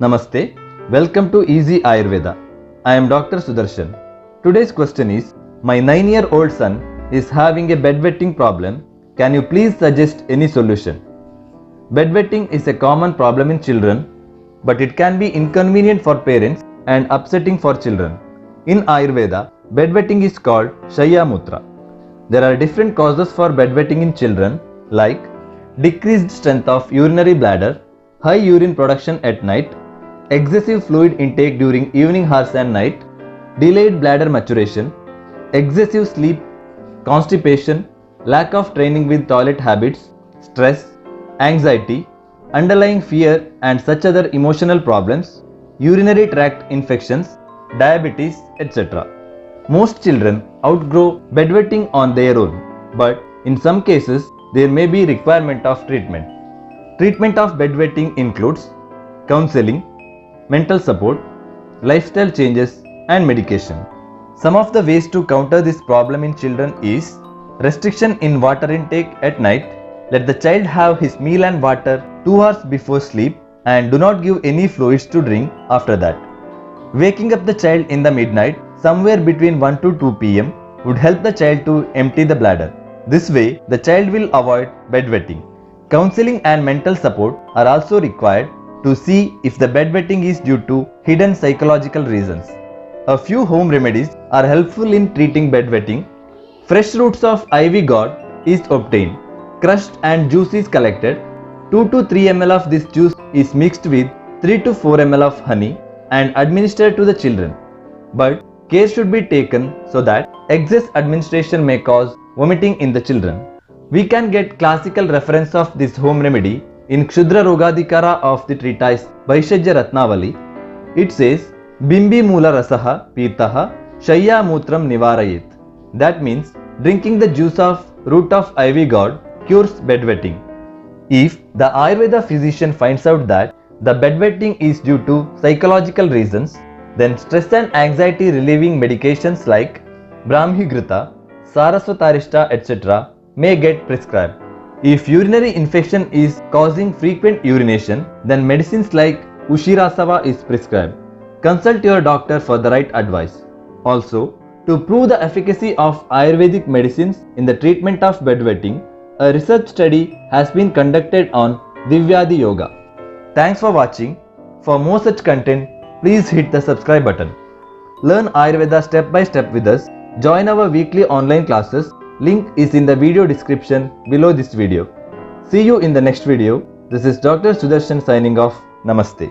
Namaste. Welcome to Easy Ayurveda. I am Dr Sudarshan. Today's question is, my 9-year-old son is having a bedwetting problem. Can you please suggest any solution? Bedwetting is a common problem in children, but it can be inconvenient for parents and upsetting for children. In Ayurveda, bedwetting is called Shayya Mutra. There are different causes for bedwetting in children like decreased strength of urinary bladder, high urine production at night, excessive fluid intake during evening hours and night, delayed bladder maturation, excessive sleep, constipation, lack of training with toilet habits, stress, anxiety, underlying fear and such other emotional problems, urinary tract infections, diabetes, etc. Most children outgrow bedwetting on their own, but in some cases there may be requirement of treatment. Treatment of bedwetting includes counseling, mental support, lifestyle changes and medication. Some of the ways to counter this problem in children is restriction in water intake at night. Let the child have his meal and water 2 hours before sleep and do not give any fluids to drink after that. Waking up the child in the midnight somewhere between 1 to 2 pm would help the child to empty the bladder. This way, the child will avoid bedwetting. Counseling and mental support are also required to see if the bedwetting is due to hidden psychological reasons. A few home remedies are helpful in treating bedwetting. Fresh roots of ivy gourd is obtained. Crushed and juice is collected. 2 to 3 ml of this juice is mixed with 3 to 4 ml of honey and administered to the children. But care should be taken so that excess administration may cause vomiting in the children. We can get classical reference of this home remedy in Kshudra Rogadikara of the treatise Vaishajya Ratnavali. It says, Bimbi Mula Rasaha Pitaha Shayya Mutram Nivarayet. That means drinking the juice of root of ivy gourd cures bedwetting. If the Ayurveda physician finds out that the bedwetting is due to psychological reasons, then stress and anxiety relieving medications like Brahmigrita, Saraswatarishta, etc. may get prescribed. If urinary infection is causing frequent urination, then medicines like Ushirasava is prescribed. Consult your doctor for the right advice. Also, to prove the efficacy of Ayurvedic medicines in the treatment of bedwetting, a research study has been conducted on Divyadi Yoga. Thanks for watching. For more such content, please hit the subscribe button. Learn Ayurveda step by step with us. Join our weekly online classes. Link is in the video description below this video. See you in the next video. This is Dr. Sudarshan signing off. Namaste.